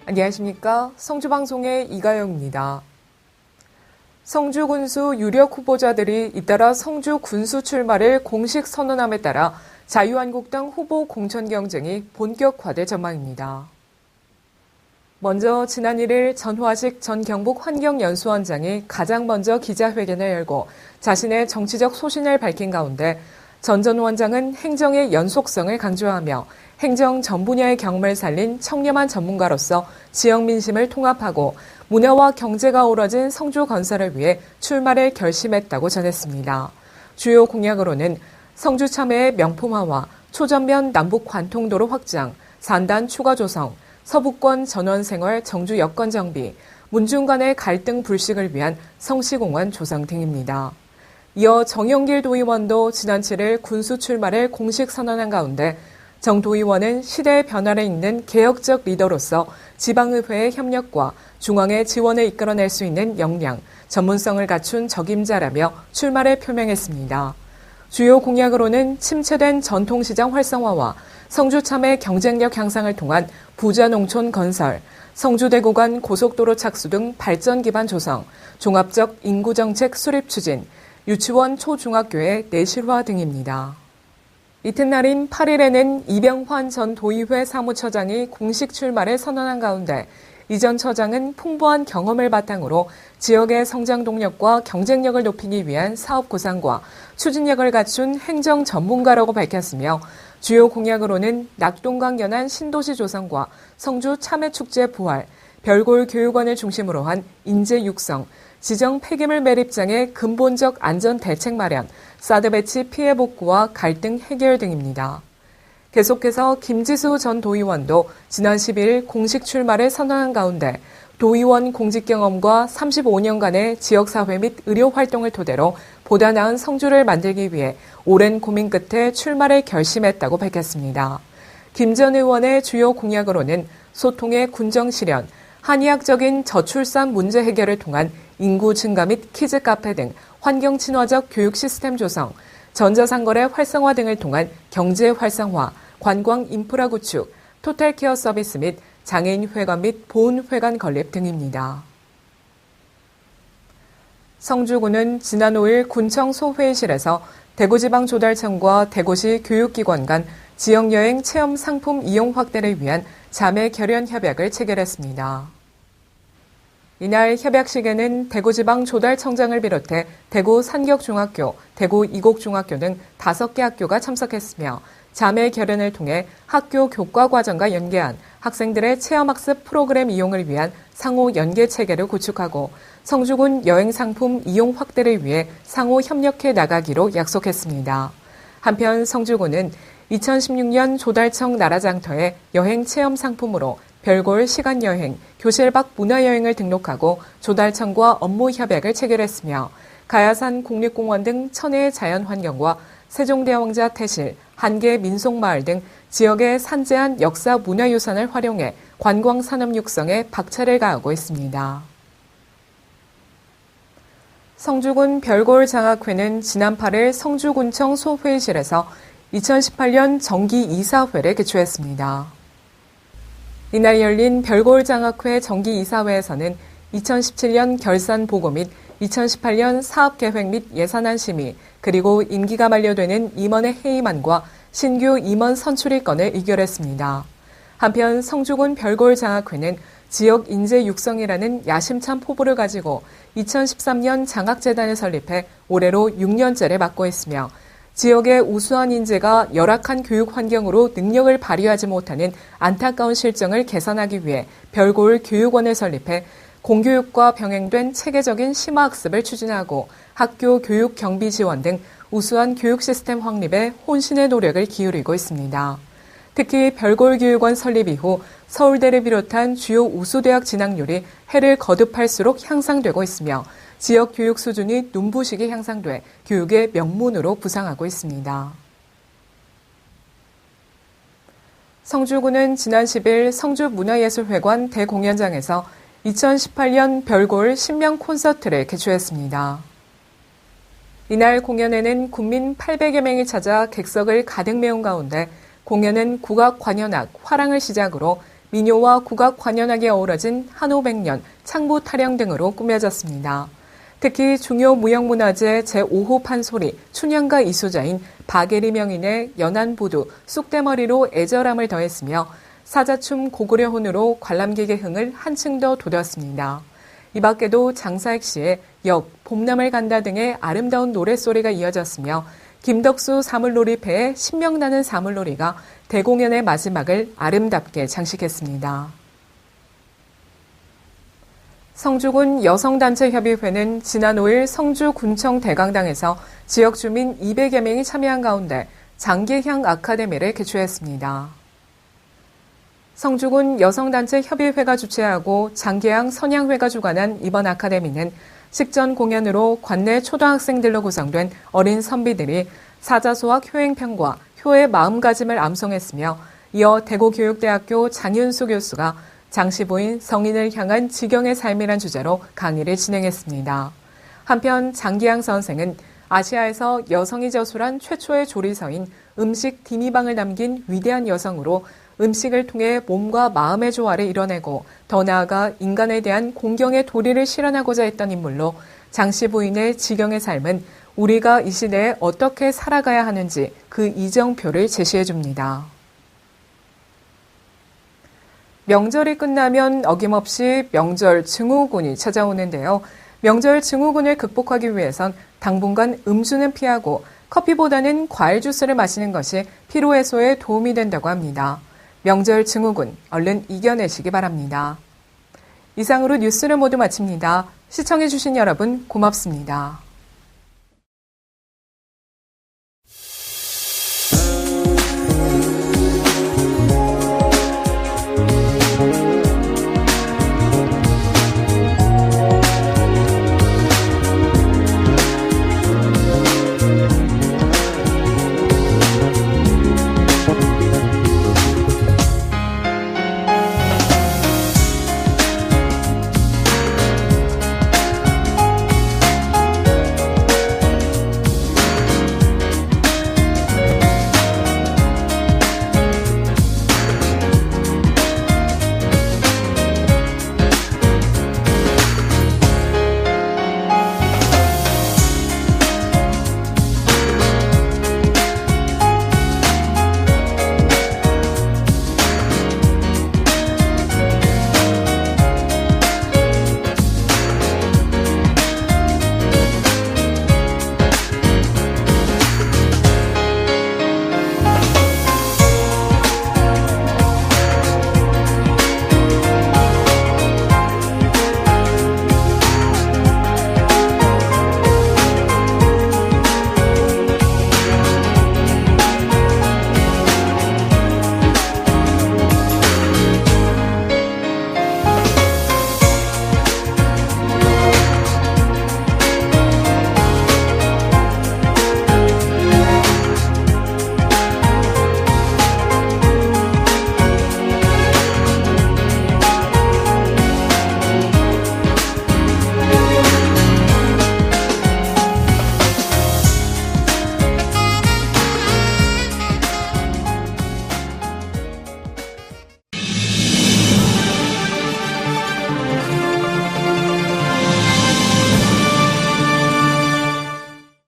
안녕하십니까. 성주방송의 이가영입니다. 성주 군수 유력 후보자들이 잇따라 성주 군수 출마를 공식 선언함에 따라 자유한국당 후보 공천 경쟁이 본격화될 전망입니다. 먼저 지난 1일 전화식 전 경북 환경연수원장이 가장 먼저 기자회견을 열고 자신의 정치적 소신을 밝힌 가운데 전 전 원장은 행정의 연속성을 강조하며 행정 전 분야의 경험을 살린 청렴한 전문가로서 지역 민심을 통합하고 문화와 경제가 어우러진 성주 건설을 위해 출마를 결심했다고 전했습니다. 주요 공약으로는 성주 참외의 명품화와 초전면 남북 관통도로 확장, 산단 추가 조성, 서부권 전원생활 정주 여건 정비, 문중 간의 갈등 불식을 위한 성시공원 조성 등입니다. 이어 정영길 도의원도 지난 7일 군수 출마를 공식 선언한 가운데 정 도의원은 시대의 변화를 잇는 개혁적 리더로서 지방의회의 협력과 중앙의 지원을 이끌어낼 수 있는 역량, 전문성을 갖춘 적임자라며 출마를 표명했습니다. 주요 공약으로는 침체된 전통시장 활성화와 성주 참외 경쟁력 향상을 통한 부자농촌 건설, 성주대구 간 고속도로 착수 등 발전 기반 조성, 종합적 인구정책 수립 추진, 유치원 초중학교의 내실화 등입니다. 이튿날인 8일에는 이병환 전 도의회 사무처장이 공식 출마를 선언한 가운데 이 전 처장은 풍부한 경험을 바탕으로 지역의 성장 동력과 경쟁력을 높이기 위한 사업 구상과 추진력을 갖춘 행정 전문가라고 밝혔으며 주요 공약으로는 낙동강 연안 신도시 조성과 성주 참외축제 부활, 별골 교육원을 중심으로 한 인재 육성, 지정 폐기물 매립장의 근본적 안전 대책 마련, 사드 배치 피해 복구와 갈등 해결 등입니다. 계속해서 김지수 전 도의원도 지난 10일 공식 출마를 선언한 가운데 도의원 공직 경험과 35년간의 지역사회 및 의료 활동을 토대로 보다 나은 성주를 만들기 위해 오랜 고민 끝에 출마를 결심했다고 밝혔습니다. 김 전 의원의 주요 공약으로는 소통의 군정 실현, 한의학적인 저출산 문제 해결을 통한 인구 증가 및 키즈 카페 등 환경 친화적 교육 시스템 조성, 전자상거래 활성화 등을 통한 경제 활성화, 관광 인프라 구축, 토탈케어 서비스 및 장애인 회관 및 보훈 회관 건립 등입니다. 성주군은 지난 5일 군청 소회의실에서 대구지방조달청과 대구시 교육기관 간 지역여행 체험 상품 이용 확대를 위한 자매 결연 협약을 체결했습니다. 이날 협약식에는 대구지방조달청장을 비롯해 대구 산격중학교, 대구 이곡중학교 등 5개 학교가 참석했으며 자매 결연을 통해 학교 교과 과정과 연계한 학생들의 체험학습 프로그램 이용을 위한 상호 연계 체계를 구축하고 성주군 여행상품 이용 확대를 위해 상호 협력해 나가기로 약속했습니다. 한편 성주군은 2016년 조달청 나라장터에 여행 체험 상품으로 별골 시간여행, 교실 밖 문화여행을 등록하고 조달청과 업무 협약을 체결했으며 가야산 국립공원 등 천혜의 자연환경과 세종대왕자 태실, 한계 민속마을 등 지역의 산재한 역사 문화유산을 활용해 관광산업 육성에 박차를 가하고 있습니다. 성주군 별골 장학회는 지난 8일 성주군청 소회의실에서 2018년 정기 이사회를 개최했습니다. 이날 열린 별골 장학회 정기 이사회에서는 2017년 결산 보고 및 2018년 사업 계획 및 예산안 심의, 그리고 임기가 만료되는 임원의 해임안과 신규 임원 선출의 건을 의결했습니다. 한편 성주군 별골 장학회는 지역 인재 육성이라는 야심찬 포부를 가지고 2013년 장학재단을 설립해 올해로 6년째를 맡고 있으며 지역의 우수한 인재가 열악한 교육 환경으로 능력을 발휘하지 못하는 안타까운 실정을 개선하기 위해 별골 교육원을 설립해 공교육과 병행된 체계적인 심화학습을 추진하고 학교 교육 경비 지원 등 우수한 교육 시스템 확립에 혼신의 노력을 기울이고 있습니다. 특히 별골 교육원 설립 이후 서울대를 비롯한 주요 우수대학 진학률이 해를 거듭할수록 향상되고 있으며 지역 교육 수준이 눈부시게 향상돼 교육의 명문으로 부상하고 있습니다. 성주군은 지난 10일 성주문화예술회관 대공연장에서 2018년 별골 신명 콘서트를 개최했습니다. 이날 공연에는 군민 800여 명이 찾아 객석을 가득 메운 가운데 공연은 국악 관현악, 화랑을 시작으로 민요와 국악 관현악이 어우러진 한오백년, 창부 타령 등으로 꾸며졌습니다. 특히 중요 무형문화재 제5호 판소리, 춘향가 이수자인 박예리 명인의 연안보두, 쑥대머리로 애절함을 더했으며 사자춤 고구려혼으로 관람객의 흥을 한층 더 돋웠습니다. 이 밖에도 장사익 씨의 역, 봄남을 간다 등의 아름다운 노랫소리가 이어졌으며 김덕수 사물놀이패의 신명나는 사물놀이가 대공연의 마지막을 아름답게 장식했습니다. 성주군 여성단체협의회는 지난 5일 성주군청 대강당에서 지역 주민 200여 명이 참여한 가운데 장계향 아카데미를 개최했습니다. 성주군 여성단체협의회가 주최하고 장계향 선양회가 주관한 이번 아카데미는 식전 공연으로 관내 초등학생들로 구성된 어린 선비들이 사자소학 효행편과 효의 마음가짐을 암송했으며 이어 대구교육대학교 장윤수 교수가 장시부인 성인을 향한 지경의 삶이란 주제로 강의를 진행했습니다. 한편 장기양 선생은 아시아에서 여성이 저술한 최초의 조리서인 음식 디미방을 남긴 위대한 여성으로 음식을 통해 몸과 마음의 조화를 이뤄내고 더 나아가 인간에 대한 공경의 도리를 실현하고자 했던 인물로 장씨 부인의 지경의 삶은 우리가 이 시대에 어떻게 살아가야 하는지 그 이정표를 제시해 줍니다. 명절이 끝나면 어김없이 명절 증후군이 찾아오는데요. 명절 증후군을 극복하기 위해선 당분간 음주는 피하고 커피보다는 과일 주스를 마시는 것이 피로 해소에 도움이 된다고 합니다. 명절 증후군 얼른 이겨내시기 바랍니다. 이상으로 뉴스를 모두 마칩니다. 시청해주신 여러분 고맙습니다.